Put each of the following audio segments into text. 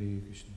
हरे कृष्ण।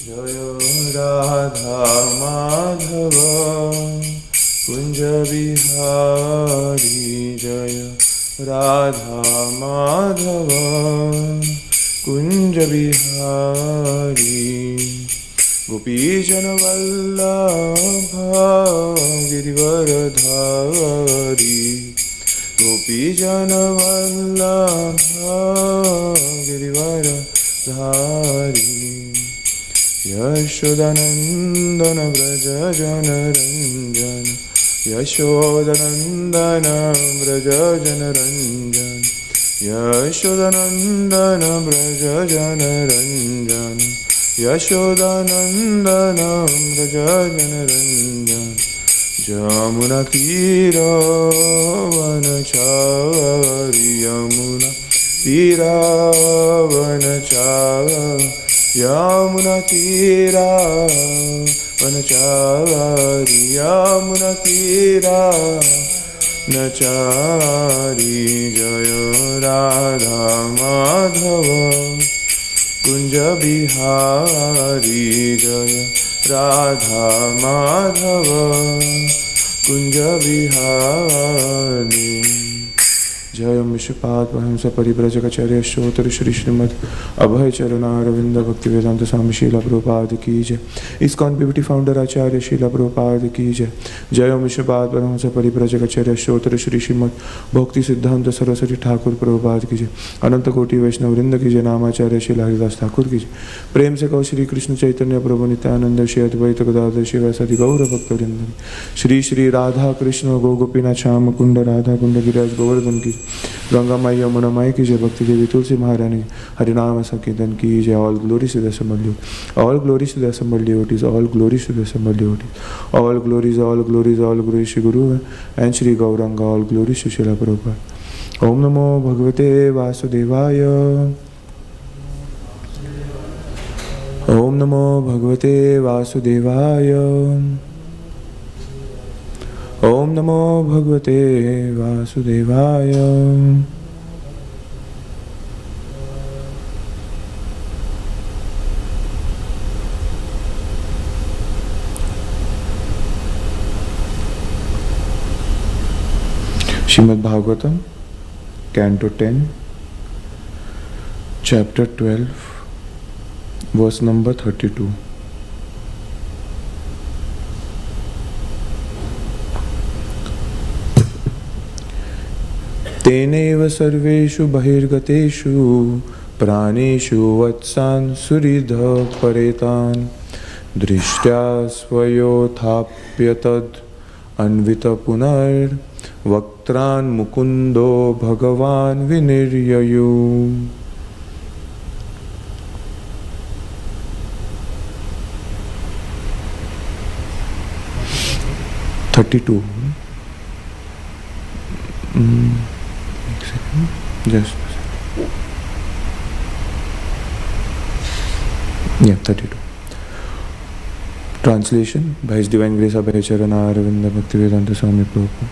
जय राधा माधव कुंज बिहारी, जय राधा माधव कुंज बिहारी। गोपीजन वल्लभ गिरिवरधारी, गोपीजन वल्लभ गिरिवरधारी। यशोदानंदन व्रज जनरंजन, यशोदानंदन व्रज जनरंजन, यशोदानंदन व्रज जनरंजन, यशोदानंदन व्रज जनरंजन। जमुना तीरा वनचारी, यमुना तीरा वनचारी, यमुना तीरा वनचारी, यमुना तीरा नचारी। जय राधा माधव कुंज बिहारी, जय राधा माधव कुंज बिहारी। जय विश्वपाद परमहंस परिव्राजकाचार्य श्रोत्र श्री श्रीमद अभय चरणारविंद भक्ति वेदांत स्वामी शीला प्रभुपाद की जय। इस्कॉन पीपीटी फाउंडर आचार्य शीला प्रभुपाद की जय। जय विश्वपाद परमहंस परिव्राजकाचार्य श्रोत्र श्री श्रीमद भक्ति सिद्धांत सरस्वती ठाकुर प्रभुपाद की जय। अनंत कोटि वैष्णव वृंद की जय। नामाचार्य श्री हरिदास ठाकुर की जय। प्रेम से कहो श्री कृष्ण चैतन्य प्रभु नित्यानंद श्री अद्वैत गदाधर शिवासादि गौर भक्त वृंद। श्री श्री राधा कृष्ण गो गोपीनाथ श्याम कुंड राधा कुंड गिरिराज गोवर्धन की, गंगा माई यमुना माई की जय। भक्ति देवी तुलसी महारानी हरिनाम संकीर्तन की जय। All glories to the assembled devotees, all glories to the assembled devotees, all glories to the assembled devotees, all glories, all glories, all glories Shri Guru and Shri Gauranga, all glories to Srila Prabhupada. Om Namo Bhagavate Vasudevaya, Om Namo Bhagavate Vasudevaya, Om Namo Bhagavate Vasudevaya. Srimad Bhagvatam, Canto 10, Chapter 12, Verse number 32. तेनेव सर्वेषु बहिर्गतेषु प्राणेषु वत्सान् सुहृद परेतान् दृष्ट्या स्वयोथाप्यतद् अन्वित पुनर्वक्त्रान् मुकुन्दो भगवान् विनिर्ययु। Just yeah, 32. Translation by His Divine Grace Abhay Charana Aravinda Bhaktivedanta Swami Prabhupada.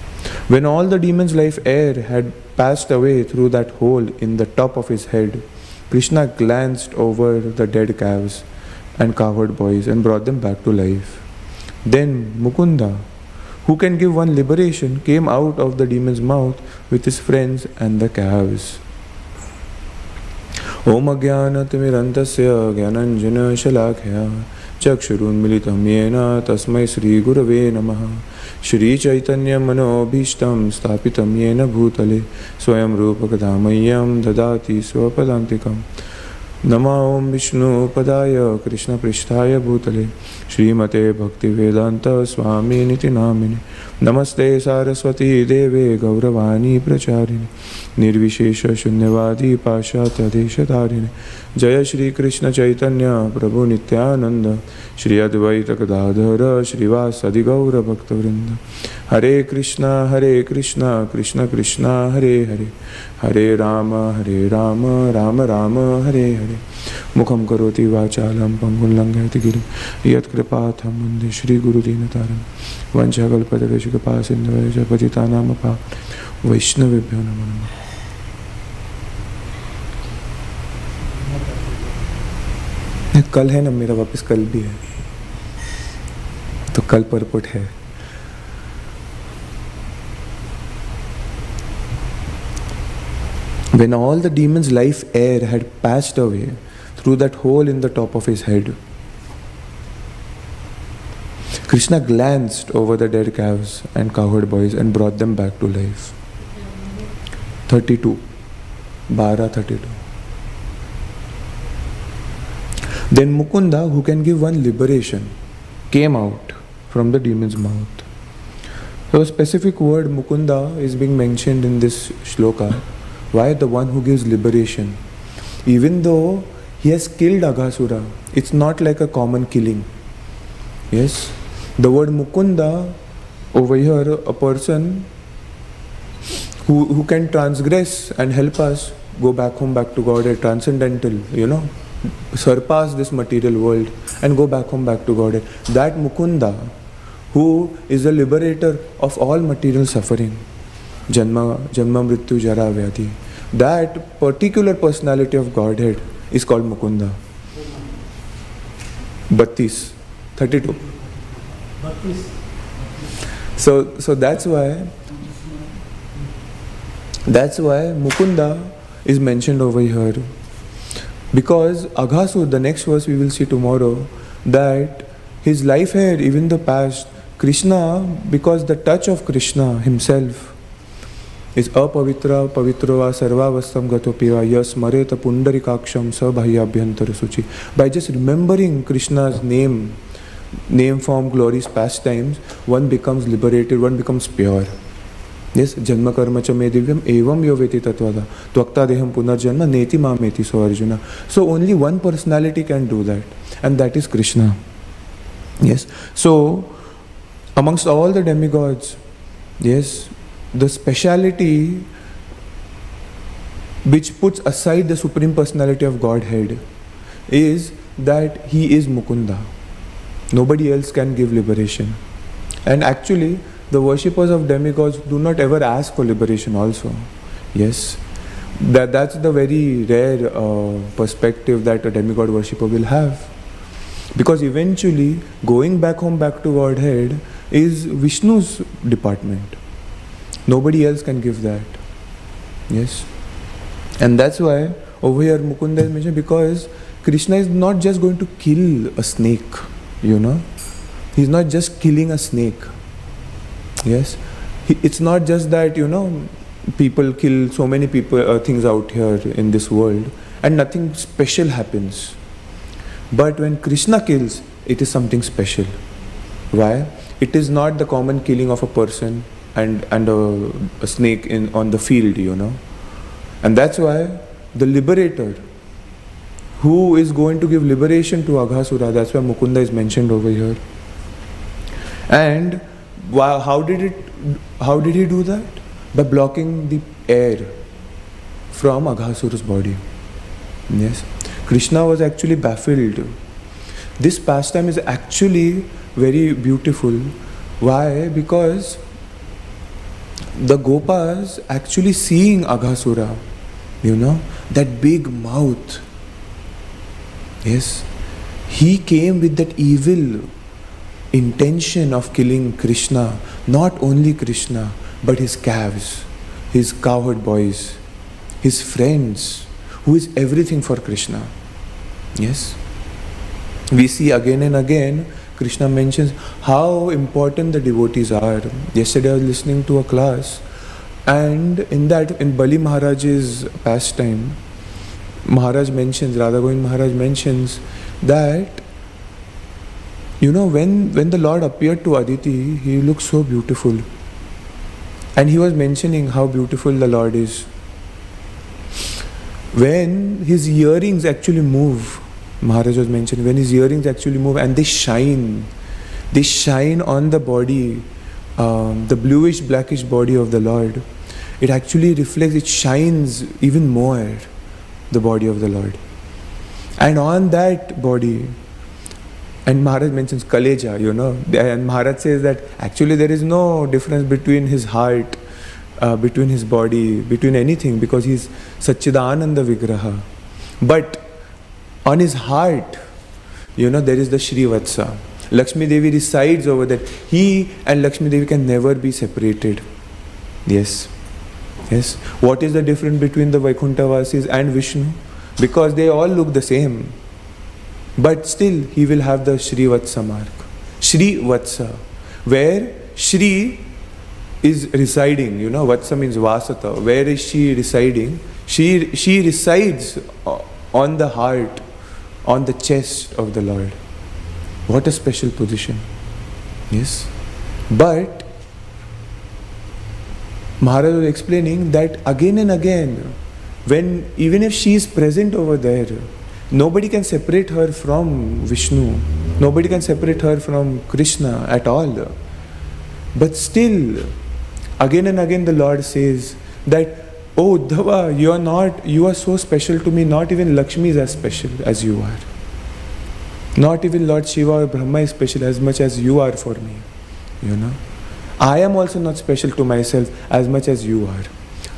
When all the demon's life air had passed away through that hole in the top of his head, Krishna glanced over the dead calves and cowherd boys and brought them back to life. Then Mukunda, who can give one liberation, came out of the demon's mouth with his friends and the calves. Om Ajnanatimirantasya Jnananjana Shalakya Chakshurunmilitam Yena Tasmai Sri Gurave Namaha Shri Chaitanya Manobhishtam Stapitam Yena Bhutale Swayam Rupakadamayam Dadati Swapadantikam Nama Om Vishnu Padaya Krishna Pristhaya Bhutale Srimate Bhakti Vedanta Swami Niti Namine Namaste Saraswati Deve Gauravani Pracharini Nirvishesha Shunyavadi Pashatya Deshatarine Jaya Shri Krishna Chaitanya Prabhu Nityananda Shri Advaita Gadadhara Srivasadi Gaura Bhakta Vrinda Hare Krishna Krishna Krishna Hare Hare Hare Rama Rama Rama Hare Hare Mukham Karoti Vachalam Pangul Langayati Girim Yat Kripatham Mande Shri Guru Dinataram Vanchagal Padaveshika Pasindhavaya Patitanam Apa Vaishnavibhyo Namo Namo. कल है ना मेरा वापस कल भी है तो कल परपट है When all the demon's life air had passed away through that hole in the top of his head, Krishna glanced over the dead calves and cowherd boys and brought them back to life. 32. 12:32. Then Mukunda, who can give one liberation, came out from the demon's mouth. So a specific word Mukunda is being mentioned in this shloka. Why? The one who gives liberation. Even though he has killed Aghasura, it's not like a common killing. Yes? The word Mukunda, over here, a person who can transgress and help us go back home, back to God, a transcendental, surpass this material world and go back home, back to God. That Mukunda, who is the liberator of all material suffering, Janma, Mrityu, Jara, Vyadhi. That particular personality of Godhead is called Mukunda. 32. So that's why Mukunda is mentioned over here. Because Aghasur, the next verse we will see tomorrow, that his life had, even the past, Krishna, because the touch of Krishna himself is apavitra pavitrova sarvavastam gatopiva yas mareta pundarikaksham sabhahyabhyantara suchi. By just remembering Krishna's name form, glories, pastimes, one becomes liberated, one becomes pure. Yes, janma karma cha me divyam evam yoveti tatvada tvakta deham punarjanma neti mameti so Arjuna. So only one personality can do that, and that is Krishna. Yes, so amongst all the demigods, yes, the speciality which puts aside the Supreme Personality of Godhead is that he is Mukunda. Nobody else can give liberation. And actually, the worshippers of demigods do not ever ask for liberation also. Yes, that's the very rare perspective that a demigod worshipper will have. Because eventually, going back home, back to Godhead is Vishnu's department. Nobody else can give that. Yes. And that's why over here Mukunda is mentioned, because Krishna is not just going to kill a snake, He's not just killing a snake. Yes. It's not just that, people kill so many things out here in this world and nothing special happens. But when Krishna kills, it is something special. Why? It is not the common killing of a person and a snake on the field, And that's why the liberator, who is going to give liberation to Aghasura, that's why Mukunda is mentioned over here. And how did he do that? By blocking the air from Aghasura's body. Yes. Krishna was actually baffled. This pastime is actually very beautiful. Why? Because the Gopas actually seeing Aghasura, that big mouth. Yes, he came with that evil intention of killing Krishna, not only Krishna, but his calves, his cowherd boys, his friends, who is everything for Krishna. Yes, we see again and again Krishna mentions how important the devotees are. Yesterday I was listening to a class, and in Bali Maharaj's pastime, Radha Govind Maharaj mentions that, when the Lord appeared to Aditi, he looked so beautiful. And he was mentioning how beautiful the Lord is. When his earrings actually move, Maharaj was mentioning, when his earrings actually move and they shine on the body, the bluish blackish body of the Lord, it actually reflects, it shines even more, the body of the Lord. And on that body, and Maharaj mentions Kaleja, and Maharaj says that actually there is no difference between his heart, between his body, between anything, because he's Satchidananda Vigraha. But on his heart, there is the Shri Vatsa. Lakshmi Devi resides over that. He and Lakshmi Devi can never be separated. Yes. What is the difference between the Vaikuntha-vasis and Vishnu? Because they all look the same. But still, he will have the Shri Vatsa mark. Shri Vatsa, where Shri is residing. Vatsa means Vasata. Where is she residing? She resides on the heart, on the chest of the Lord. What a special position. Yes. But Maharaj was explaining that again and again, even if she is present over there, nobody can separate her from Vishnu. Nobody can separate her from Krishna at all. But still, again and again the Lord says that, oh Uddhava, you are so special to me, not even Lakshmi is as special as you are. Not even Lord Shiva or Brahma is special as much as you are for me. I am also not special to myself as much as you are.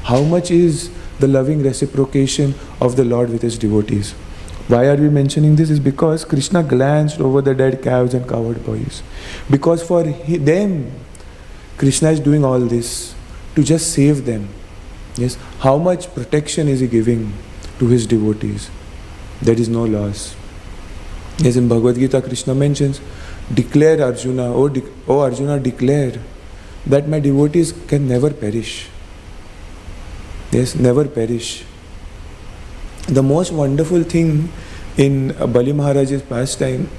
How much is the loving reciprocation of the Lord with his devotees? Why are we mentioning this? Is because Krishna glanced over the dead calves and cowherd boys. Because for them, Krishna is doing all this to just save them. Yes, how much protection is he giving to his devotees? There is no loss. Yes, in Bhagavad Gita, Krishna mentions, declare Arjuna, O Arjuna, declare that my devotees can never perish. Yes, never perish. The most wonderful thing in Bali Maharaj's pastime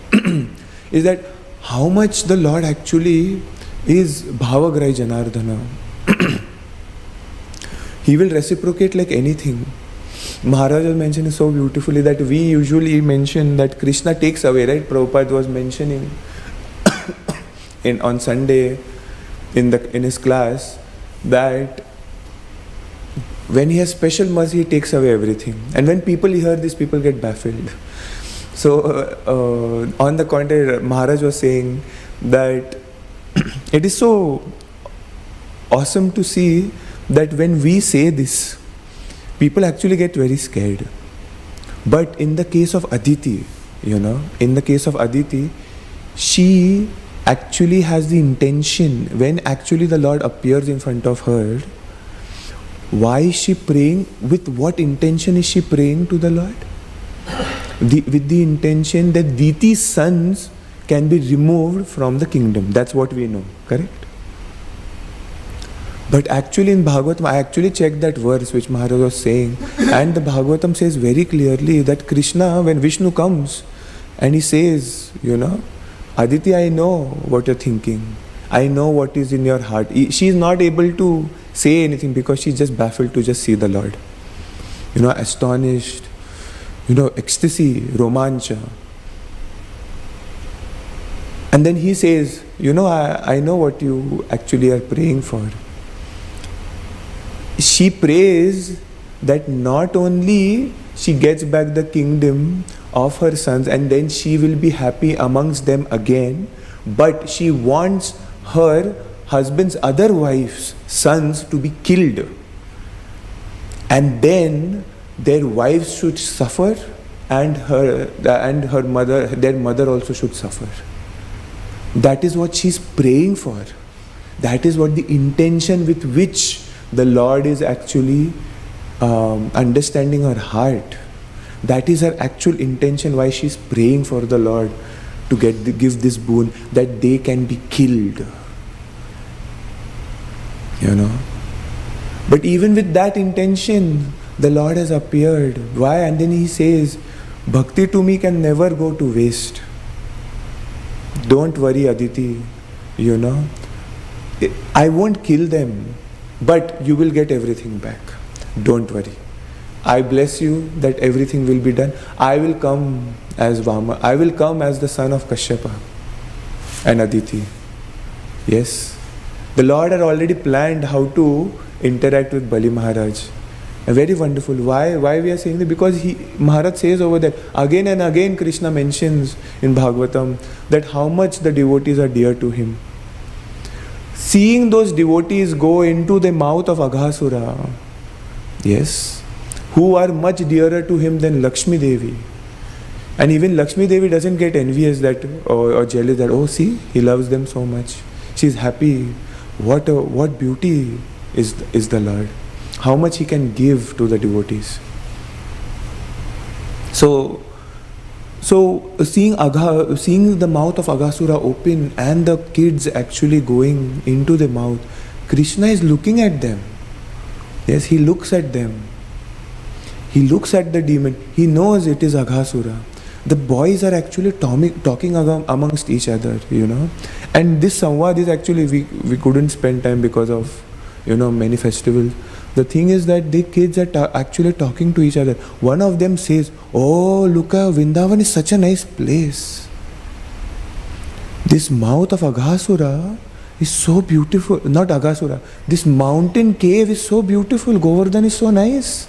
is that how much the Lord actually is Bhavagrai Janardhana. He will reciprocate like anything. Maharaj was mentioning so beautifully that we usually mention that Krishna takes away, right? Prabhupada was mentioning on Sunday in his class that when he has special mercy, he takes away everything. And when people hear this, people get baffled. So, on the contrary, Maharaj was saying that it is so awesome to see that when we say this, people actually get very scared. But in the case of Aditi, she actually has the intention, when actually the Lord appears in front of her, why is she praying? With what intention is she praying to the Lord? With the intention that Diti's sons can be removed from the kingdom. That's what we know, correct? But actually in Bhagavatam, I actually checked that verse which Maharaj was saying, and the Bhagavatam says very clearly that Krishna, when Vishnu comes and he says, Aditi, I know what you're thinking. I know what is in your heart. She is not able to say anything because she's just baffled to just see the Lord. Astonished, ecstasy, romancha. And then he says, I know what you actually are praying for. She prays that not only she gets back the kingdom of her sons and then she will be happy amongst them again, but she wants her husband's other wife's sons to be killed. And then their wives should suffer and their mother also should suffer. That is what she's praying for. That is what the intention with which the Lord is actually understanding her heart. That is her actual intention, why she's praying for the Lord to give this boon that they can be killed. But even with that intention, the Lord has appeared. Why? And then he says, bhakti to me can never go to waste. Don't worry, Aditi. I won't kill them, but you will get everything back. Don't worry. I bless you that everything will be done. I will come as Vama. I will come as the son of Kashyapa and Aditi. Yes. The Lord had already planned how to interact with Bali Maharaj. Very wonderful. Why we are saying that? Because Maharaj says over there, again and again Krishna mentions in Bhagvatam that how much the devotees are dear to him. Seeing those devotees go into the mouth of Aghasura, yes, who are much dearer to him than Lakshmi Devi. And even Lakshmi Devi doesn't get envious that or jealous that, oh, see, he loves them so much. She's happy. What beauty is the Lord. How much he can give to the devotees. So seeing the mouth of Aghasura open and the kids actually going into the mouth, Krishna is looking at them. Yes, he looks at them. He looks at the demon. He knows it is Aghasura. The boys are actually talking amongst each other, And this samvad is actually, we couldn't spend time because of, many festivals. The thing is that the kids are actually talking to each other. One of them says, oh, look, Vrindavan is such a nice place. This mouth of Aghasura is so beautiful. Not Aghasura. This mountain cave is so beautiful. Govardhan is so nice.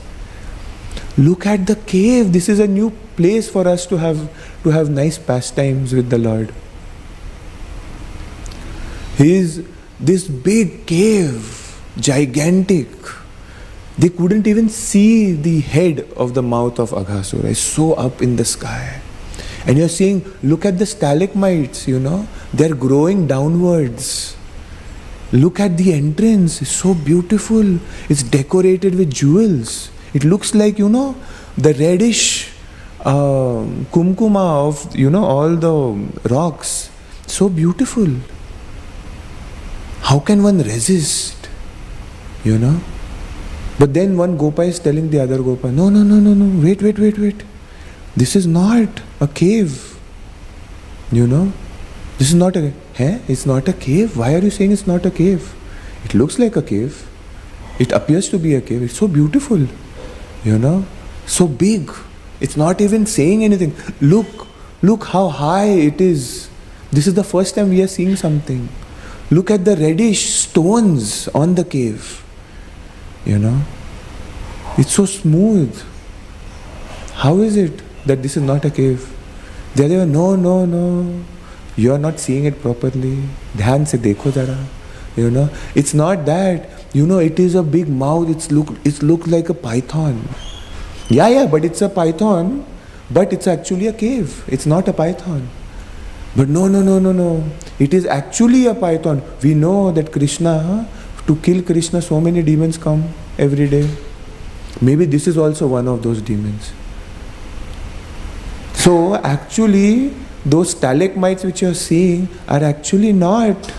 Look at the cave. This is a new place for us to have nice pastimes with the Lord. This big cave, gigantic. They couldn't even see the head of the mouth of Aghasura. It's so up in the sky. And you're seeing, look at the stalagmites, they're growing downwards. Look at the entrance. It's so beautiful. It's decorated with jewels. It looks like, the reddish kumkuma of, all the rocks. So beautiful. How can one resist? But then one Gopa is telling the other Gopa, no, wait. This is not a cave. This is not a, it's not a cave. Why are you saying it's not a cave? It looks like a cave. It appears to be a cave. It's so beautiful. So big. It's not even saying anything. Look how high it is. This is the first time we are seeing something. Look at the reddish stones on the cave. It's so smooth. How is it that this is not a cave? The other one, no. You are not seeing it properly. Dhyan se dekho zara. It's not that. It is a big mouth. It looks like a python. Yeah, but it's a python. But it's actually a cave. It's not a python. But no. It is actually a python. We know that Krishna, to kill Krishna, so many demons come every day. Maybe this is also one of those demons. So actually, those stalagmites which you are seeing are actually not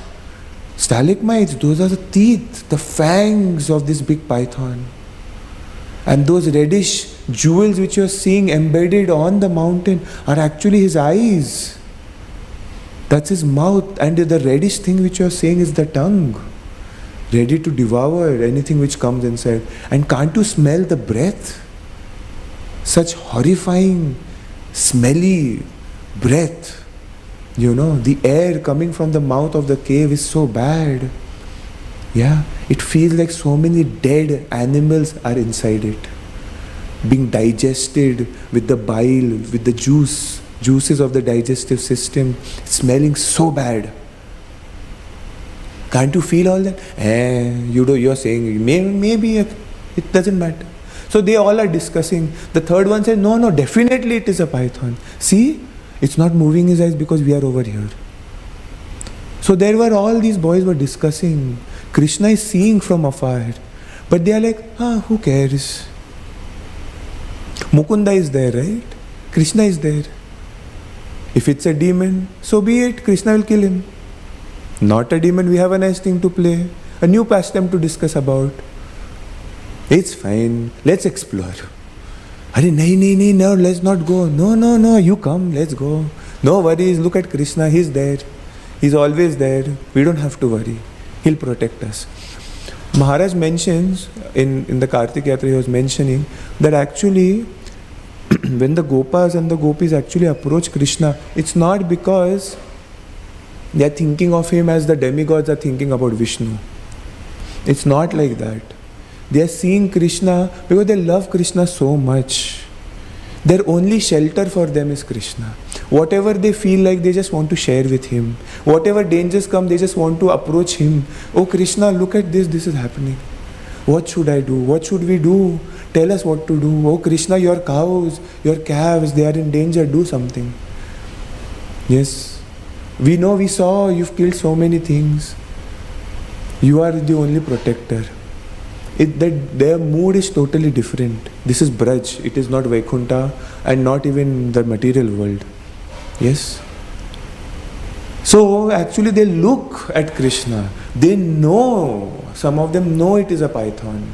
stalagmites. Those are the teeth, the fangs of this big python. And those reddish jewels which you are seeing embedded on the mountain are actually his eyes. That's his mouth. And the reddish thing which you are seeing is the tongue, ready to devour anything which comes inside. And can't you smell the breath? Such horrifying, smelly breath. The air coming from the mouth of the cave is so bad. Yeah, it feels like so many dead animals are inside it, being digested with the bile, with the juices of the digestive system, smelling so bad. Can't you feel all that? You're saying, maybe it doesn't matter. So they all are discussing. The third one says, no, definitely it is a python. See, it's not moving his eyes because we are over here. So there were all these boys were discussing. Krishna is seeing from afar. But they are like, who cares? Mukunda is there, right? Krishna is there. If it's a demon, so be it, Krishna will kill him. Not a demon, we have a nice thing to play, a new pastime to discuss about. It's fine, let's explore. No, let's not go. No, you come, let's go. No worries, look at Krishna, he's there. He's always there. We don't have to worry. He'll protect us. Maharaj mentions, in the Kartik Yatra, he was mentioning that actually, when the Gopas and the Gopis actually approach Krishna, it's not because they are thinking of him as the demigods are thinking about Vishnu. It's not like that. They are seeing Krishna because they love Krishna so much. Their only shelter for them is Krishna. Whatever they feel like, they just want to share with him. Whatever dangers come, they just want to approach him. Oh Krishna, look at this is happening. What should I do? What should we do? Tell us what to do. Oh Krishna, your cows, your calves, they are in danger. Do something. Yes. We know, we saw, you've killed so many things. You are the only protector. Their mood is totally different. This is Braj. It is not Vaikuntha and not even the material world. Yes. So actually they look at Krishna. They know, some of them know it is a python.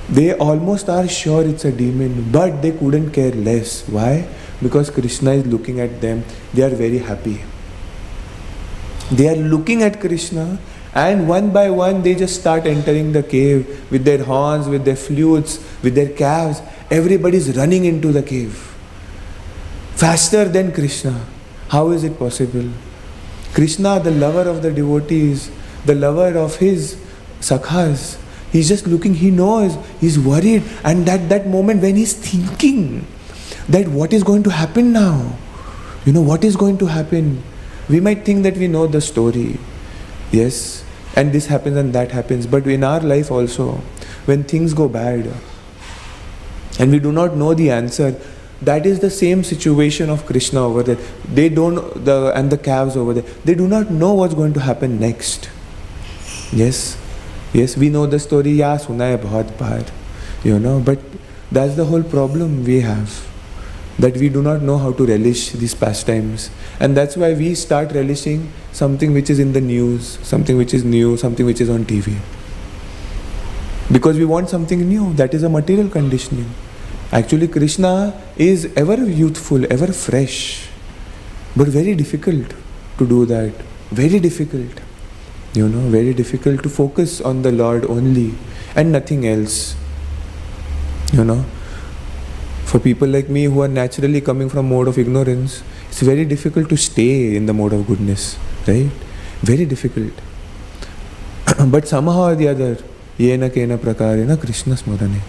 They almost are sure it's a demon, but they couldn't care less. Why? Because Krishna is looking at them. They are very happy. They are looking at Krishna, and one by one they just start entering the cave with their horns, with their flutes, with their calves. Everybody is running into the cave. Faster than Krishna. How is it possible? Krishna, the lover of the devotees, the lover of his sakhas, he's just looking, he knows, he's worried. And that moment when he's thinking that what is going to happen now? What is going to happen? We might think that we know the story. Yes, and this happens and that happens. But in our life also, when things go bad and we do not know the answer, that is the same situation of Krishna over there. They don't, and the calves over there, they do not know what's going to happen next. Yes, we know the story, suna hai bahut baar, but that's the whole problem we have, that we do not know how to relish these pastimes. And that's why we start relishing something which is in the news, something which is new, something which is on TV. Because we want something new. That is a material conditioning. Actually, Krishna is ever youthful, ever fresh, but very difficult to do that. Very difficult. Very difficult to focus on the Lord only and nothing else. For people like me who are naturally coming from mode of ignorance, it's very difficult to stay in the mode of goodness, right? Very difficult. But somehow or the other, yena kena prakarena Krishna smarane.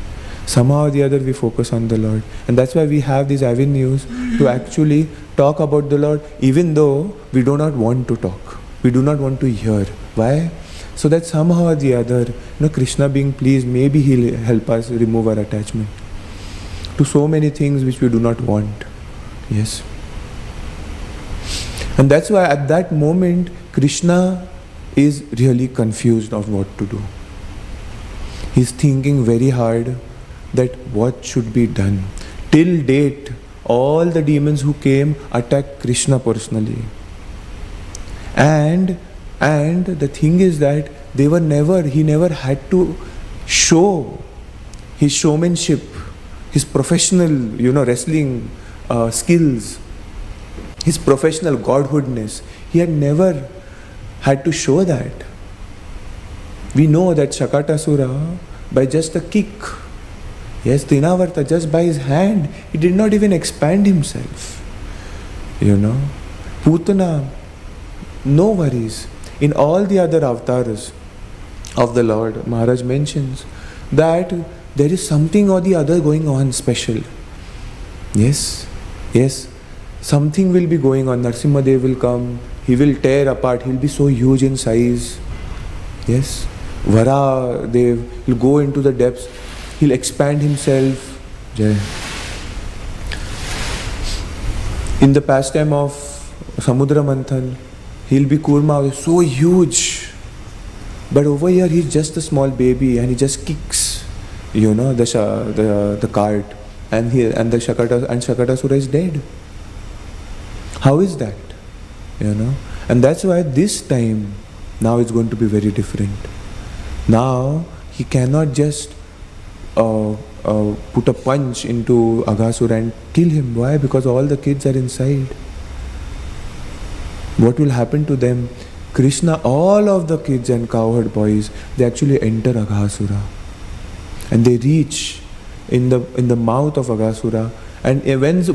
Somehow or the other we focus on the Lord. And that's why we have these avenues to actually talk about the Lord, even though we do not want to talk. We do not want to hear. Why? So that somehow or the other, Krishna being pleased, maybe he'll help us remove our attachment to so many things which we do not want. Yes. And that's why at that moment, Krishna is really confused of what to do. He's thinking very hard that what should be done. Till date, all the demons who came attacked Krishna personally. And the thing is that he never had to show his showmanship, his professional, wrestling skills, his professional godhoodness. He had never had to show that. We know that Shakatasura, by just a kick, yes, Trinavarta, just by his hand, he did not even expand himself. Putana, no worries. In all the other avatars of the Lord, Maharaj mentions that there is something or the other going on special. Yes, something will be going on. Narsimhadev will come, he will tear apart, he will be so huge in size. Yes, Varadev will go into the depths, he'll expand himself. Jai. In the pastime of Samudra Manthan, he'll be Kurma, so huge. But over here he's just a small baby and he just kicks, the cart, and the Shakatasura is dead. How is that? And that's why this time, now it's going to be very different. Now, he cannot just put a punch into Aghasura and kill him. Why? Because all the kids are inside. What will happen to them? Krishna, all of the kids and cowherd boys, they actually enter Aghasura. And they reach in the mouth of Aghasura. And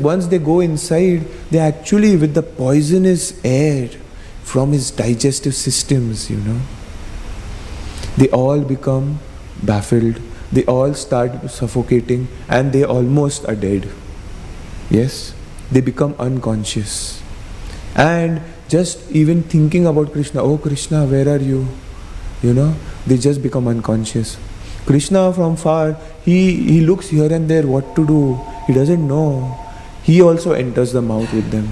once they go inside, they actually, with the poisonous air from his digestive systems, they all become baffled. They all start suffocating and they almost are dead. Yes, they become unconscious. And just even thinking about Krishna, oh Krishna, where are you? They just become unconscious. Krishna from far, he looks here and there what to do. He doesn't know. He also enters the mouth with them.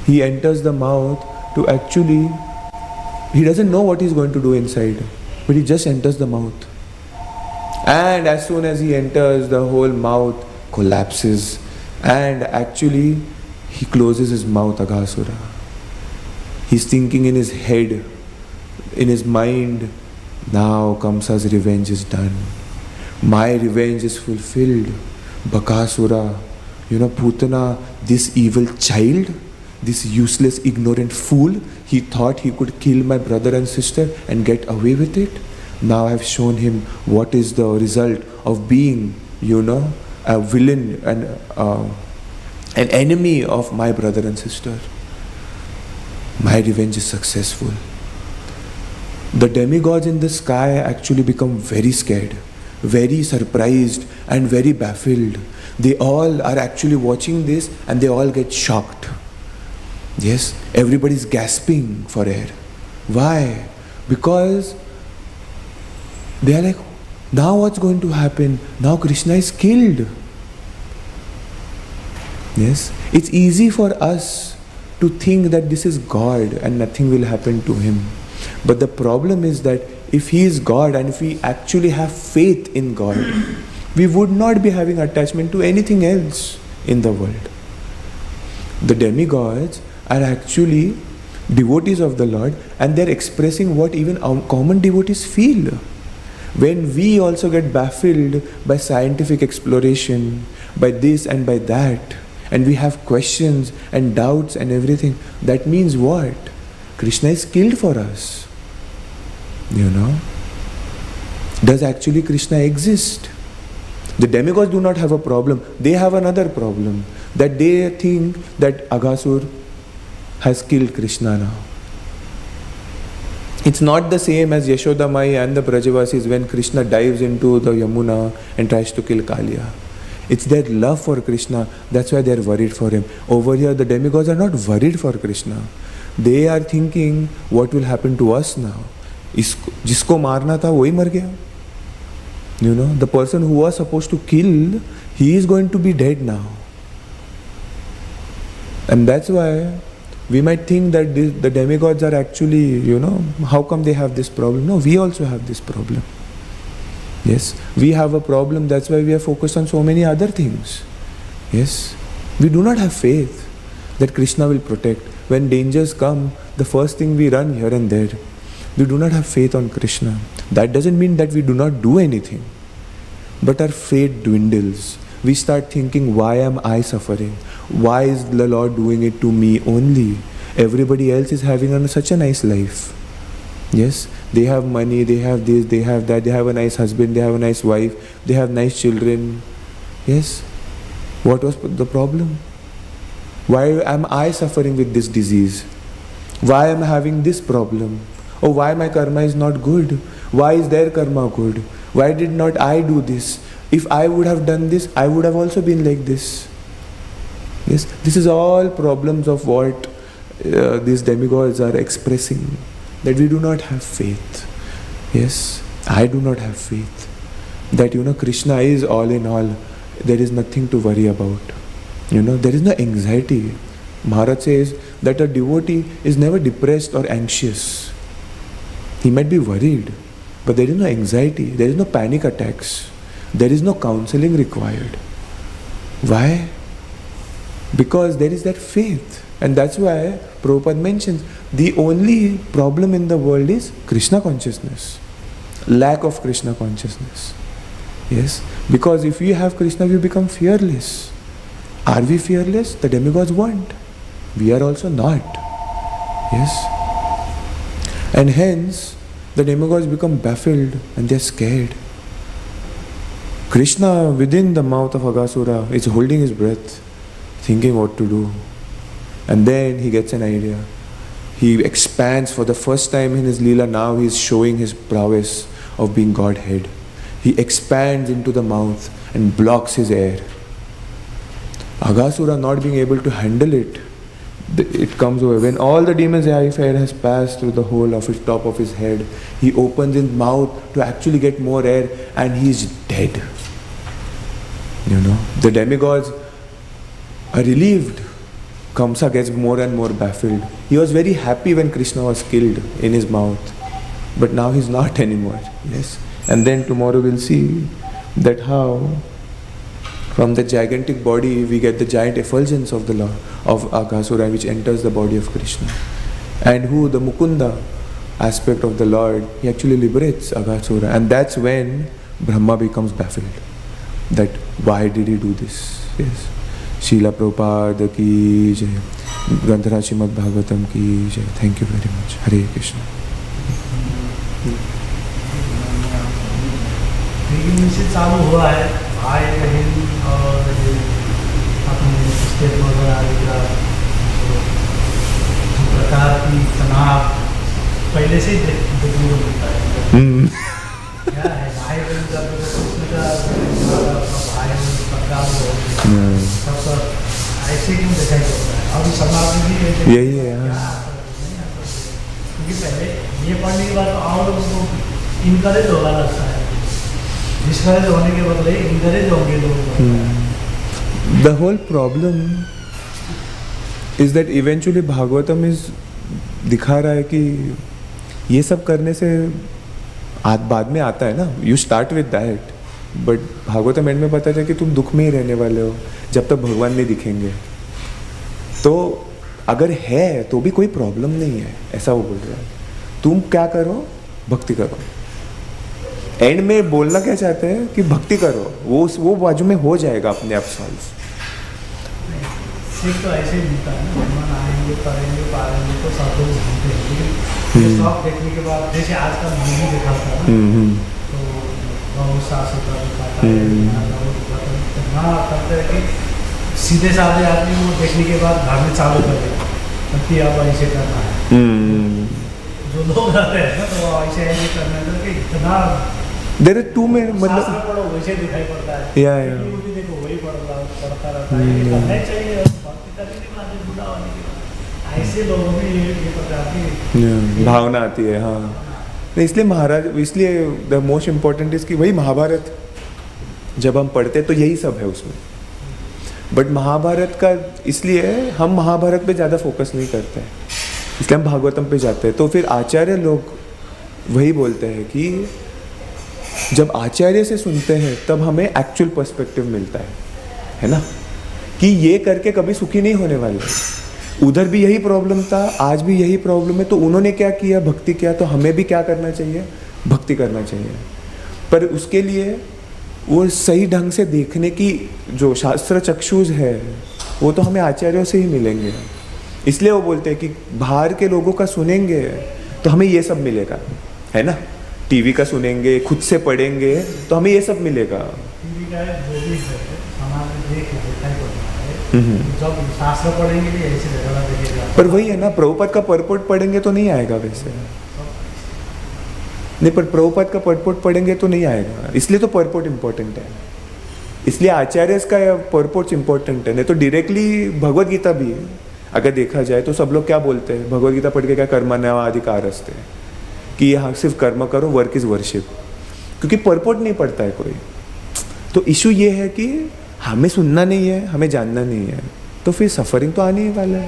He enters the mouth to actually, he doesn't know what he's going to do inside, but he just enters the mouth. And as soon as he enters, the whole mouth collapses. And actually, he closes his mouth, Aghasura. He's thinking in his head, in his mind, now Kamsa's revenge is done. My revenge is fulfilled. Bakasura, Putana, this evil child, this useless, ignorant fool, he thought he could kill my brother and sister and get away with it. Now I've shown him what is the result of being, a villain and an enemy of my brother and sister. My revenge is successful. The demigods in the sky actually become very scared, very surprised and very baffled. They all are actually watching this and they all get shocked. Yes, everybody's gasping for air. Why? Because they are like, now what's going to happen? Now Krishna is killed. Yes, it's easy for us to think that this is God and nothing will happen to him. But the problem is that if he is God and if we actually have faith in God, we would not be having attachment to anything else in the world. The demigods are actually devotees of the Lord and they're expressing what even common devotees feel. When we also get baffled by scientific exploration, by this and by that, and we have questions and doubts and everything, that means what? Krishna is killed for us. Does actually Krishna exist? The demigods do not have a problem. They have another problem. That they think that Aghasur has killed Krishna now. It's not the same as Yashoda Mai and the Brajavasis when Krishna dives into the Yamuna and tries to kill Kaliya. It's their love for Krishna. That's why they're worried for him. Over here, the demigods are not worried for Krishna. They are thinking, what will happen to us now? Jisko marna tha, wohi mar gaya. The person who was supposed to kill, he is going to be dead now. And that's why we might think that the demigods are actually, how come they have this problem? No, we also have this problem. Yes, we have a problem, that's why we are focused on so many other things. Yes, we do not have faith that Krishna will protect. When dangers come, the first thing we run here and there. We do not have faith on Krishna. That doesn't mean that we do not do anything. But our faith dwindles. We start thinking, why am I suffering? Why is the Lord doing it to me only? Everybody else is having such a nice life. Yes, they have money, they have this, they have that, they have a nice husband, they have a nice wife, they have nice children. Yes, what was the problem? Why am I suffering with this disease? Why am I having this problem? Or why my karma is not good? Why is their karma good? Why did not I do this? If I would have done this, I would have also been like this. Yes, this is all problems of what these demigods are expressing. That we do not have faith. Yes, I do not have faith. That Krishna is all in all. There is nothing to worry about. There is no anxiety. Maharaj says that a devotee is never depressed or anxious. He might be worried, but there is no anxiety, there is no panic attacks, there is no counseling required. Why? Because there is that faith. And that's why Prabhupada mentions the only problem in the world is Krishna consciousness, lack of Krishna consciousness. Yes, because if we have Krishna, we become fearless. Are we fearless? The demigods weren't. We are also not. Yes. And hence, the demigods become baffled and they are scared. Krishna within the mouth of Aghasura is holding his breath, thinking what to do. And then he gets an idea. He expands for the first time in his Leela. Now he is showing his prowess of being Godhead. He expands into the mouth and blocks his air. Aghasura, not being able to handle it, it comes over. When all the demons' air has passed through the whole of his top of his head, he opens his mouth to actually get more air, and he is dead. The demigods are relieved. Kamsa gets more and more baffled. He was very happy when Krishna was killed in his mouth, but now he's not anymore. Yes, and then tomorrow we'll see that how from the gigantic body we get the giant effulgence of the Lord of Aghasura, which enters the body of Krishna, and who the Mukunda aspect of the Lord, he actually liberates Aghasura, and that's when Brahma becomes baffled. That why did he do this? Yes. Srila Prabhupada ki jai, Granthara Srimad Bhagvatam ki jai. Thank you very much. Hare Krishna. से चालू हुआ है भाई बहन और अपने state वगैरह का जो प्रकार की तनाव पहले से ही देखने को मिलता है। क्या है भाई बहन का भाई प्रकार सबका ऐसे क्यों दिखाई देता है और समाज में भी यही है। क्योंकि पहले ये पढ़ने के बाद और उनको इनकरेज होगा लगता है, डिस्करेज होने के बदले इनकरेज होंगे लोग। The whole problem is that eventually Bhagavatam is दिखा रहा है कि ये सब करने से बाद में आता है ना, you start with that, but Bhagavatam and में पता चला कि तुम दुख में ही रहने वाले हो जब तक भगवान नहीं दिखेंगे। तो अगर है तो भी कोई प्रॉब्लम नहीं है, ऐसा वो बोल रहा है। तुम क्या करो, भक्ति करो। एंड में बोलना क्या चाहते हैं कि भक्ति करो, वो बाजू में हो जाएगा अपने आप सॉल्व। तो ऐसे ही मिलता है ना, भगवान आएंगे करेंगे पाएंगे तो सब लोग घूमते हैं, लेकिन सब देखने के बाद जैसे आज का मूवी देखा था ना, तो बहुत सासू का दिखाता है करते हैं कि सीधे साधे आदमी वो देखने के बाद घर में चालू कर देगा कि अब ऐसे करना है। जो लोग रहते हैं ना तो ऐसे ऐसे करना है कि इतना देर है टू में मतलब पढ़ो वैसे दिखाई पड़ता है, या देखो वही पढ़ता रहता है, करना चाहिए भक्ति करने के बाद बुढ़ा होने के बाद ऐसे लोगों में ये प्रकार की भावना आती है। हाँ, इसलिए महाराज, इसलिए द मोस्ट इम्पोर्टेंट इज कि वही महाभारत जब हम पढ़ते तो यही सब है उसमें, बट महाभारत का इसलिए हम महाभारत पे ज़्यादा फोकस नहीं करते हैं, इसलिए हम भागवतम पे जाते हैं। तो फिर आचार्य लोग वही बोलते हैं कि जब आचार्य से सुनते हैं तब हमें एक्चुअल पर्सपेक्टिव मिलता है ना, कि ये करके कभी सुखी नहीं होने वाले। उधर भी यही प्रॉब्लम था, आज भी यही प्रॉब्लम है, तो उन्होंने क्या किया, भक्ति किया, तो हमें भी क्या करना चाहिए, भक्ति करना चाहिए। पर उसके लिए वो सही ढंग से देखने की जो शास्त्र चक्षुष है वो तो हमें आचार्यों से ही मिलेंगे। इसलिए वो बोलते हैं कि बाहर के लोगों का सुनेंगे तो हमें ये सब मिलेगा, है ना, टीवी का सुनेंगे, खुद से पढ़ेंगे तो हमें ये सब मिलेगा। टीवी का जो भी है समाज में दिखाई पड़ता है, जब शास्त्र पढ़ेंगे भी ऐसे जगह देखेगा। पर वही है ना, प्रभुपाद का परपोट पढ़ेंगे तो नहीं आएगा वैसे, नहीं, पर प्रभुपाद का परपोट पढ़ेंगे तो नहीं आएगा, इसलिए तो परपोट इम्पोर्टेंट है, इसलिए आचार्य का परपोट इम्पोर्टेंट है। नहीं तो डायरेक्टली भगवद गीता भी अगर देखा जाए तो सब लोग क्या बोलते हैं, भगवद गीता पढ़ के क्या कर्मण्येवाधिकार अस्ते, कि यहाँ सिर्फ कर्म करो, वर्क इज वर्शिप, क्योंकि परपोट नहीं पढ़ता है कोई। तो इशू ये है कि हमें सुनना नहीं है, हमें जानना नहीं है, तो फिर सफरिंग तो आने ही वाला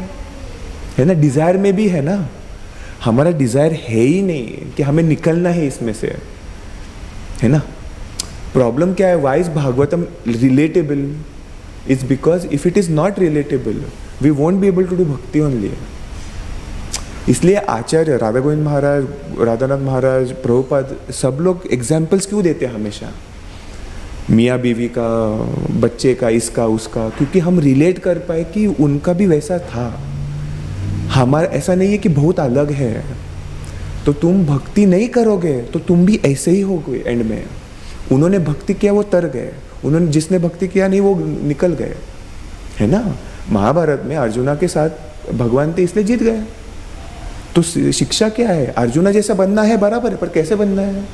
है ना। डिज़ायर में भी है ना, हमारा डिज़ायर है ही नहीं कि हमें निकलना है इसमें से, है ना। प्रॉब्लम क्या है, why is Bhagavatam relatable, is because if it is not relatable we won't be able to do bhakti only. इसलिए आचार्य राधा गोविंद महाराज, राधानाथ महाराज, प्रभुपाद, सब लोग एग्जाम्पल्स क्यों देते हैं हमेशा, मियाँ बीवी का, बच्चे का, इसका उसका, क्योंकि हम रिलेट कर पाए कि उनका भी वैसा था। हमारा ऐसा नहीं है कि बहुत अलग है, तो तुम भक्ति नहीं करोगे तो तुम भी ऐसे ही हो गए एंड में। उन्होंने भक्ति किया, वो तर गए, उन्होंने जिसने भक्ति किया नहीं वो निकल गए, है ना। महाभारत में अर्जुना के साथ भगवान थे इसलिए जीत गए। तो शिक्षा क्या है, अर्जुना जैसा बनना है बराबर है, पर कैसे बनना है,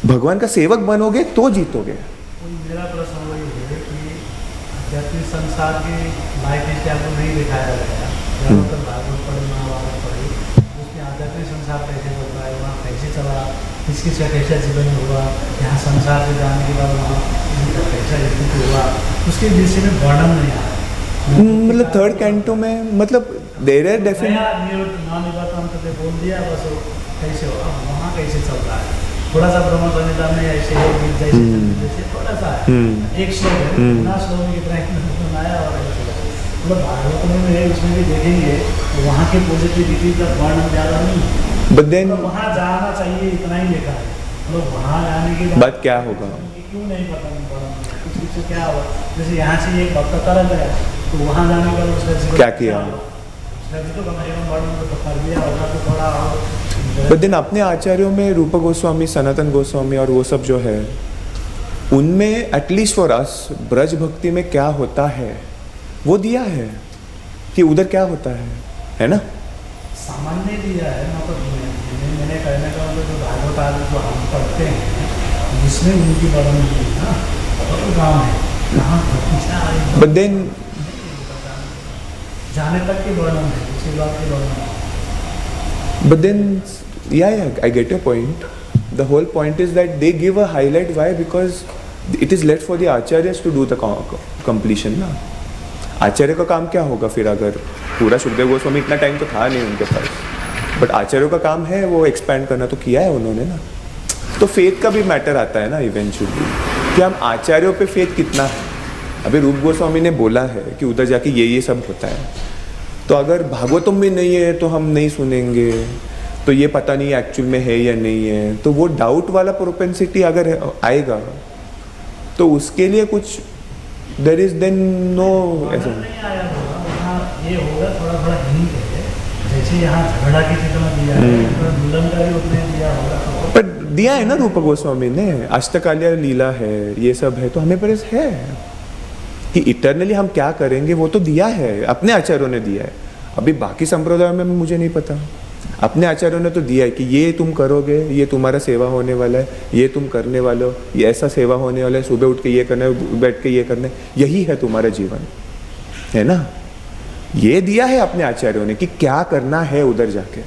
भगवान का सेवक बनोगे तो जीतोगे। मेरा प्रश्न वही है कि आध्यात्मिक संसार की लाइफ स्टाइल को नहीं दिखाया गया, ज़्यादातर भागवत पढ़े, महाभारत पढ़े, उसमें आध्यात्मिक संसार कैसे चल रहा है, वहाँ कैसे चला, किस किस का कैसा जीवन हुआ, यहाँ संसार से जाने के बाद वहाँ कैसा स्थिति हुआ, उसके विषय में वर्णन नहीं आया। मतलब थर्ड कैंटो में, मतलब देर आर डेफिनेट बोल दिया बस, कैसे हुआ वहाँ कैसे चल रहा है, थोड़ा सा ब्रह्म संहिता में ऐसे जैसे थोड़ा सा एक श्लोक है ना, श्लोक में कितना आया और मतलब भागवत में उसमें भी देखेंगे तो वहाँ के पॉजिटिविटी का वर्णन ज़्यादा नहीं, बट देन वहाँ जाना चाहिए इतना ही लिखा है। मतलब वहाँ जाने के बाद क्या होगा क्यों नहीं पता, कुछ क्या हुआ, जैसे यहाँ से एक भक्त तरह गया तो वहाँ जाने के बाद उसका क्या किया, बट देन अपने आचार्यों में रूप गोस्वामी, सनातन गोस्वामी और वो सब जो है, उनमें एटलीस्ट फॉर अस ब्रज भक्ति में क्या होता है वो दिया है कि उधर क्या होता है ना, सामान्य दिया है। मतलब मैंने कहने का मतलब जो भागवत आदि जो हम पढ़ते हैं जिसमें उनकी वर्णन हुई ना, तो गाँव है, बट देन जाने तक के वर्णन है, उसी बात के वर्णन है। But then, yeah, I get your point. The whole point is that they give a highlight. Why? Because it is left for the acharyas to do the completion ना। आचार्य का काम क्या होगा फिर, अगर पूरा सुखदेव गोस्वामी इतना टाइम तो था नहीं उनके पास, बट आचार्यों का काम है वो एक्सपैंड करना, तो किया है उन्होंने ना। तो फेथ का भी मैटर आता है ना इवेंचुअली, कि हम आचार्यों पे फेथ कितना है। अभी रूप गोस्वामी ने बोला है कि उधर जाके ये सब होता है, तो अगर भागवतम में नहीं है तो हम नहीं सुनेंगे, तो ये पता नहीं एक्चुअल में है या नहीं है, तो वो डाउट वाला प्रोपेंसिटी अगर आएगा तो उसके लिए कुछ देयर इज देन नो ऐसा नहीं आया होगा, वहाँ ये होगा थोड़ा थोड़ा हिंट है, जैसे यहाँ झगड़ा की चित्र दिया है, मिलन का भी उतने दिया होगा, पर दिया है ना रूप गोस्वामी ने, अष्टकालीय लीला है, ये सब है, तो हमें पर है कि इटरनली हम क्या करेंगे वो तो दिया है, अपने आचार्यों ने दिया है। अभी बाकी संप्रदाय में मुझे नहीं पता, अपने आचार्यों ने तो दिया है कि ये तुम करोगे, ये तुम्हारा सेवा होने वाला है, ये तुम करने वाले हो, ये ऐसा सेवा होने वाला है, सुबह उठ के ये करना है, बैठ के ये करना है, यही है तुम्हारा जीवन, है ना। ये दिया है अपने आचार्यों ने कि क्या करना है उधर जाके।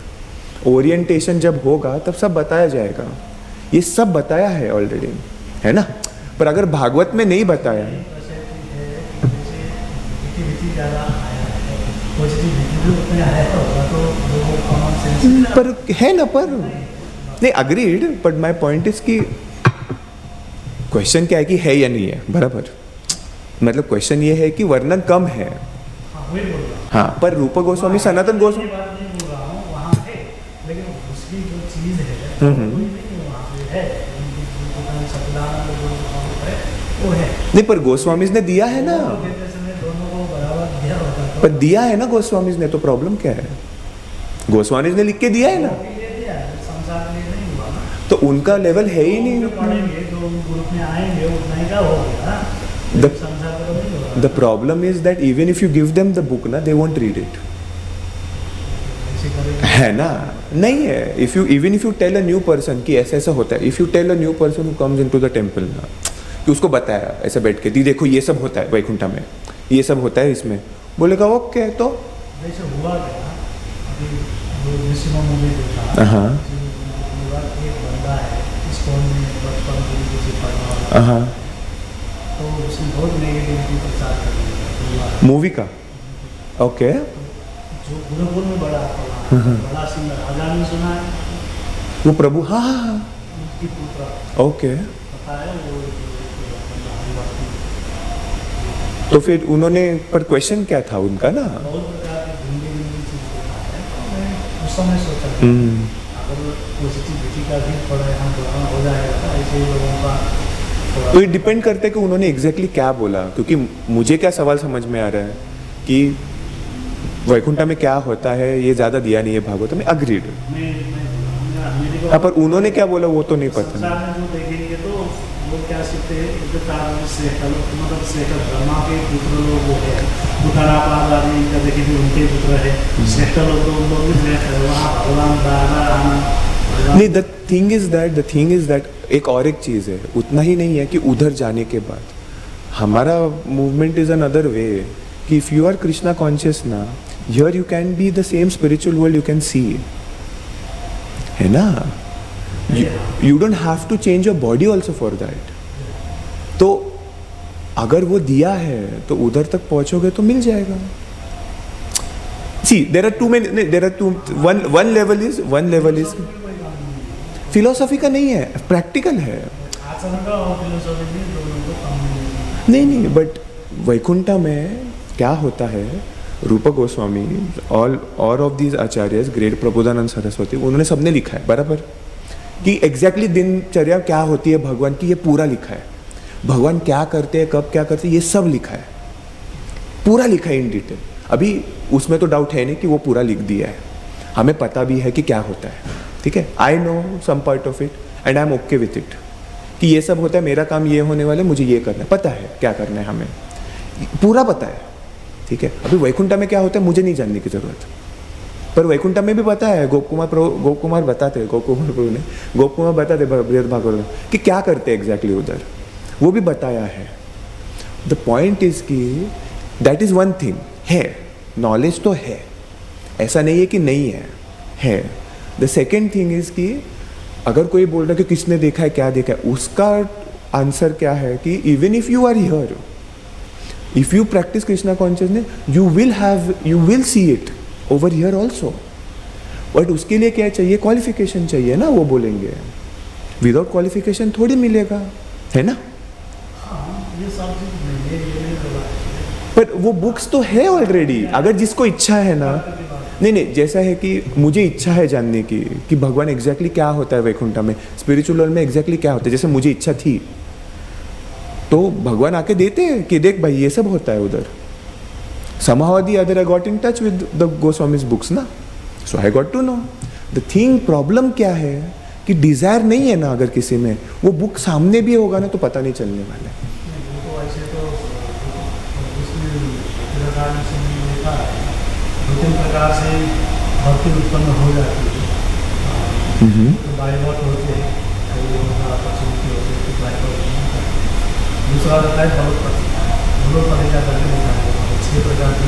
ओरिएंटेशन जब होगा तब सब बताया जाएगा, ये सब बताया है ऑलरेडी, है ना। पर अगर भागवत में नहीं बताया है, पर है ना, पर नहीं agreed, but my point is कि क्वेश्चन क्या है कि है या नहीं है, बराबर। मतलब क्वेश्चन ये है कि वर्णन कम है, हाँ, पर रूप गोस्वामी, सनातन गोस्वामी नहीं, पर गोस्वामीज ने दिया है ना, पर दिया है ना गोस्वामीज ने, तो प्रॉब्लम क्या है, गोस्वामीज ने लिख के दिया है ना, तो उनका लेवल है ही नहीं। The problem is that even if you give them the book ना, they won't read it, है ना, नहीं है। Even if you tell a new person कि ऐसा ऐसा होता है, if you tell a new person who comes into the temple ना, कि उसको बताया ऐसे बैठ के, देखो ये सब होता है वैकुंठा में, ये सब होता है इसमें, बोलेगा ओके। तो जैसे हुआ क्या, अभी जो सिनेमा मूवी देखा, हाँ, एक बंदा है स्कूल में बचपन से कुछ पढ़ा, हाँ, तो उसने बहुत नेगेटिविटी प्रचार कर दिया मूवी का, ओके। जो गुरुकुल में बड़ा बड़ा सिंगर राजा ने सुना है, वो प्रभु, हाँ हाँ हाँ, उसकी पुत्र, ओके, पता है वो तो फिर उन्होंने, पर क्वेश्चन क्या था उनका ना, बहुत प्रकार की भिन्न चीज़ दिखाते हैं। तो मैं उस समय सोचा था अगर पॉजिटिविटी का भी थोड़ा यहाँ ग्रहण हो जाएगा तो ऐसे ही लोगों का तो ये डिपेंड करता है कि उन्होंने एग्जैक्टली क्या बोला, क्योंकि मुझे क्या सवाल समझ में आ रहा है कि वैकुंठा में क्या होता है ये ज़्यादा दिया नहीं है भागवत में, अग्रीड। हाँ, पर उन्होंने क्या बोला वो तो नहीं पता। संसार में जो देखेंगे तो वो क्या सीखते हैं, इनके कारण मतलब श्रेष्ठ ब्रह्मा के पुत्र लोग वो है, उतारापाद आदि इनका देखेंगे उनके पुत्र है, श्रेष्ठ लोग तो उन लोग भी श्रेष्ठ है, वहाँ भगवान दाना आना नहीं। द थिंग इज दैट एक और एक चीज़ है, उतना ही नहीं है कि उधर जाने के बाद हमारा मूवमेंट इज अनदर वे कि if you are Krishna conscious ना, here you can be the same spiritual world you can see, है ना। You don't have to change your body also for that. तो अगर वो दिया है तो उधर तक पहुंचोगे तो मिल जाएगा। See there are too many, there are two, one level is philosophy का नहीं है, प्रैक्टिकल है। आचरण का और फिलोसॉफी भी दोनों को कम नहीं, बट वैकुंठा में क्या होता है, Rup Goswami, all of these acharyas, great Prabodhananda Saraswati, उन्होंने सबने लिखा है बराबर कि एग्जैक्टली दिनचर्या क्या होती है भगवान की, ये पूरा लिखा है। भगवान क्या करते हैं, कब क्या करते हैं, ये सब लिखा है, पूरा लिखा है इन डिटेल। अभी उसमें तो डाउट है नहीं कि वो पूरा लिख दिया है, हमें पता भी है कि क्या होता है, ठीक है। I know some part of it and I am okay with it कि ये सब होता है, मेरा काम ये होने वाला है, मुझे ये करना है, पता है क्या करना है, हमें पूरा पता है, ठीक है। अभी वैकुंठा में क्या होता है मुझे नहीं जानने की ज़रूरत, पर वैकुंठा में भी पता है। गोपकुमार बताते हैं, गोपकुमार बताते बृहद भागवत कि क्या करते हैं एग्जैक्टली उधर, वो भी बताया है। द पॉइंट इज कि दैट इज़ वन थिंग है, नॉलेज तो है, ऐसा नहीं है कि नहीं है। द सेकेंड थिंग इज कि अगर कोई बोल रहा है कि किसने देखा है, क्या देखा है, उसका आंसर क्या है कि even if you are here, if you practice Krishna consciousness, you will see it over here also. But उसके लिए क्या चाहिए, क्वालिफिकेशन चाहिए ना, वो बोलेंगे विदाउट क्वालिफिकेशन थोड़ी मिलेगा, है ना। ये सब पर वो बुक्स तो है ऑलरेडी, अगर जिसको इच्छा है ना। नहीं, जैसा है कि मुझे इच्छा है जानने की कि भगवान एग्जैक्टली क्या होता है वैकुंठा में, स्पिरिचुअल वर्ल्ड में एग्जैक्टली क्या होता है, जैसे मुझे इच्छा थी तो भगवान आके देते हैं कि देख भाई ये सब होता है उधर। somehow or the other I got in touch with the Goswami's books ना, so I got to know. The thing problem क्या है कि डिज़ायर नहीं है ना, अगर किसी में वो बुक सामने भी होगा ना तो पता नहीं चलने वाला है। दो तीन प्रकार से भक्ति उत्पन्न हो जाती है, तो बाइबॉट होते हैं, दूसरा होता है बहुत पढ़ेगा करके दिखाएगा, 6 प्रकार की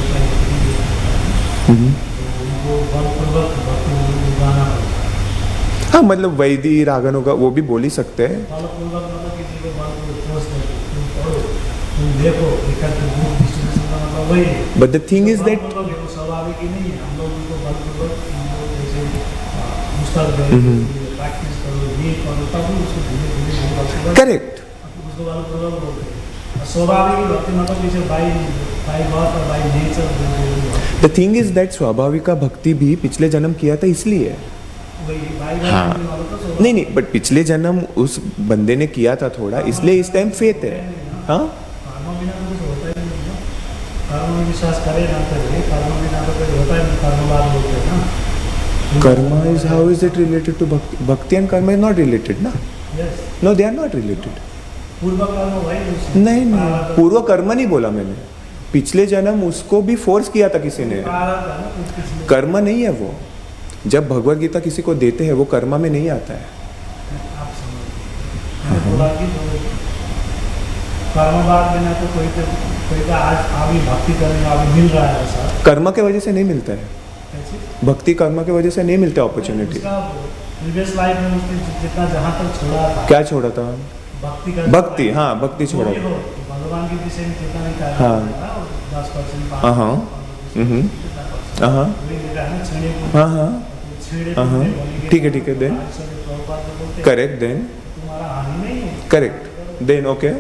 उनको बलपूर्वक भक्ति गाना पड़ता। हाँ, मतलब वैदी रागन होगा वो भी बोल ही सकते हैं। बलपूर्वक मतलब किसी को बलपूर्वक फोर्स करके तुम पढ़ो, तुम देखो, डिस्ट्रीब्यूशन का मतलब वही है। But the thing is that स्वाभाविक ही नहीं है, हम लोग उनको बलपूर्वक जैसे पुस्तक प्रैक्टिस करो, ये करो, तब उसको धीरे धीरे करेक्ट उसको बलपूर्वक बोलते हैं। स्वाभाविक भक्ति मतलब जैसे बाई गॉड और by nature. The thing is that स्वाभाविक भक्ति भी पिछले जन्म किया था इसलिए। हाँ, नहीं, बट पिछले जन्म उस बंदे ने किया था थोड़ा, इसलिए इस टाइम फेथ है। हाँ, कर्म में विश्वास करे ना करे, कर्म में ना तो होता है, कर्मवाद बोलते हैं ना। Karma is, how is it related to bhakti? Bhakti and karma is not related ना। No, they are not related. पूर्व कर्म वही नहीं, पूर्व कर्म नहीं बोला मैंने, पिछले जन्म उसको भी फोर्स किया था किसी ने, कर्म नहीं है वो। जब भगवत गीता किसी को देते हैं वो कर्म में नहीं आता है। कर्मवाद में ना तो कोई का आज अभी भक्ति करने का अभी मिल रहा है, ऐसा कर्म के वजह से नहीं मिलता है, भक्ति कर्म के वजह से नहीं मिलता अपॉर्चुनिटी। प्रीवियस लाइफ में उसने जितना जहाँ तक छोड़ा था, क्या छोड़ा था? भक्ति, हाँ, भक्ति छोड़ा। भगवान के विषय में जितना नहीं था, हाँ, 10% हाँ, हाँ, ठीक है, then correct, then correct, then okay,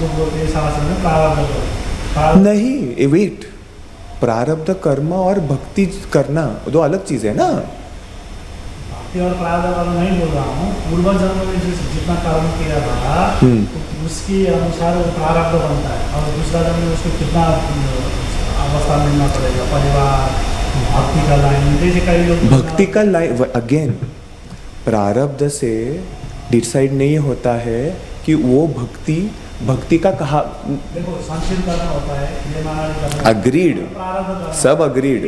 इसको बोलते हैं शास्त्र में प्रारब्ध कर्म। नहीं, वेट, प्रारब्ध कर्म और भक्ति करना दो अलग चीज है ना। भक्ति और प्रारब्ध कर्म नहीं बोल रहा हूँ, पूर्व जन्म में जितना कर्म किया था तो उसके अनुसार वो प्रारब्ध बनता है, और दूसरा जन्म में उसको कितना अवस्था मिलना पड़ेगा, परिवार, भक्ति का लाइन, जैसे कई लोग भक्ति का लाइन अगेन प्रारब्ध से डिसाइड नहीं होता है कि वो भक्ति का कहा। देखो संचित करना होता है, ये माना अग्रीड, सब अग्रीड,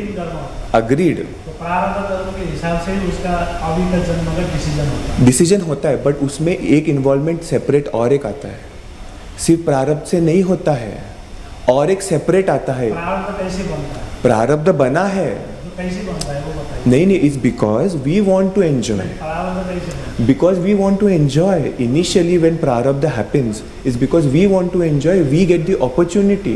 अग्रीड। तो प्रारब्ध कर्म के हिसाब से उसका अभी का जन्म का डिसीजन होता है, बट उसमें एक इन्वॉल्वमेंट सेपरेट और एक आता है, सिर्फ प्रारब्ध से नहीं होता है, और एक सेपरेट आता है। प्रारब्ध कैसे बनता है? प्रारब्ध बना है, कैसे बनता है वो बताइए। नहीं, it's because we want to enjoy, because we want to enjoy. Initially when prarabdha happens is because we want to enjoy, we get the opportunity,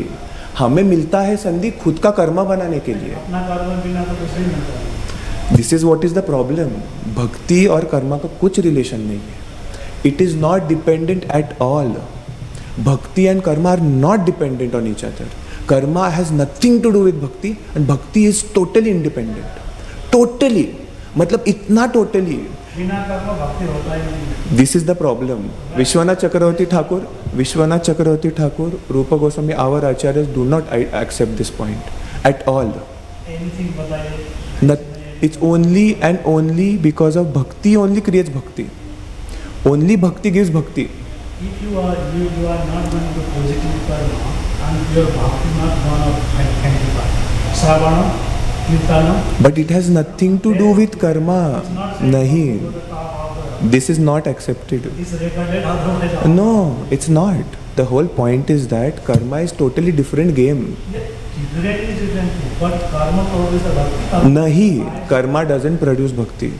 हमें मिलता है संधि खुद का कर्मा बनाने के लिए। अपना कर्म बिना तो कुछ नहीं मिलता है। This is what is the problem. भक्ति और कर्मा का कुछ रिलेशन नहीं है। It is not dependent at all. Bhakti and karma are not dependent on each other. Karma has nothing to do with bhakti and bhakti is totally independent. Totally, मतलब इतना totally। बिना कर्म भक्ति होता ही नहीं। This is the problem. Vishwanath Chakraborty Thakur, Rupa Goswami, our acharyas do not accept this point at all. Anything बताइए। It's only and only because of bhakti only creates bhakti. Only bhakti gives bhakti. If you are not going to positive karma and your bhakti not going to identify. Savana, Kirtana. But it has nothing to do with karma. Nahi. This is not accepted. No, it's not. The whole point is that karma is totally different game. But karma produces the bhakti. Nahi, karma doesn't produce bhakti.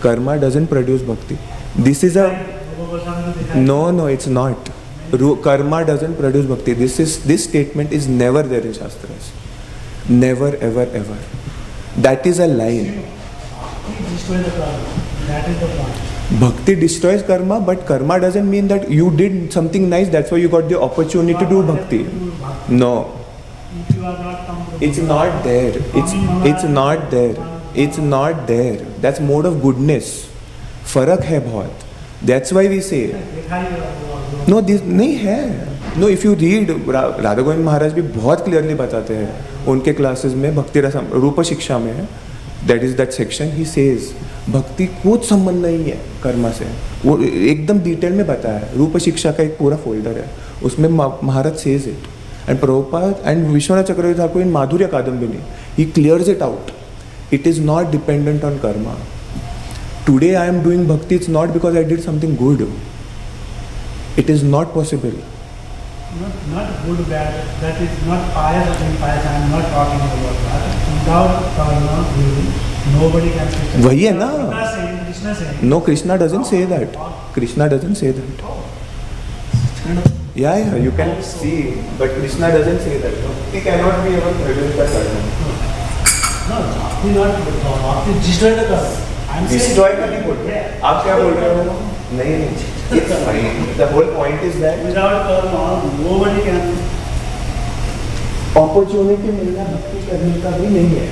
Karma doesn't produce bhakti. This is a no, it's not. Karma doesn't produce bhakti. This statement is never there in Shastras. Never, ever, ever. That is a line. That is the point. Bhakti destroys karma, but karma doesn't mean that you did something nice, that's why you got the opportunity to do bhakti. No. If you are not comfortable, it's not there. It's not there. It's not there. That's mode of goodness. फर्क है बहुत. That's why we say. No, this नहीं है. No, if you read, Radha Govind महाराज भी बहुत clearly बताते हैं उनके क्लासेस में भक्ति रस रूप शिक्षा में है. That is that section. He says भक्ति कुछ संबंध नहीं है कर्मा से. वो एकदम डिटेल में बताया है. रूप शिक्षा का एक पूरा फोल्डर है, उसमें Maharaj says it. And Prabhupada and Vishwanath Chakravarti Thakur in Madhurya Kadambini, he clears it out. It is not dependent on karma. Today I am doing bhakti, it's not because I did something good. It is not possible. Not good, bad. That is not pious or impious. I am not talking about that. Without karma, nobody can say. वही है ना? Krishna saying. No, Krishna doesn't say that. Krishna doesn't say that. Yeah, you can see, but Krishna doesn't say that. Bhakti cannot be ever produced by karma. No, bhakti not. Bhakti destroy the karma. Destroy का नहीं बोल रहे. आप क्या बोल रहे हो? नहीं. It's fine. The whole point is that without karma, nobody can. opportunity मिलना भक्ति करने का भी नहीं है.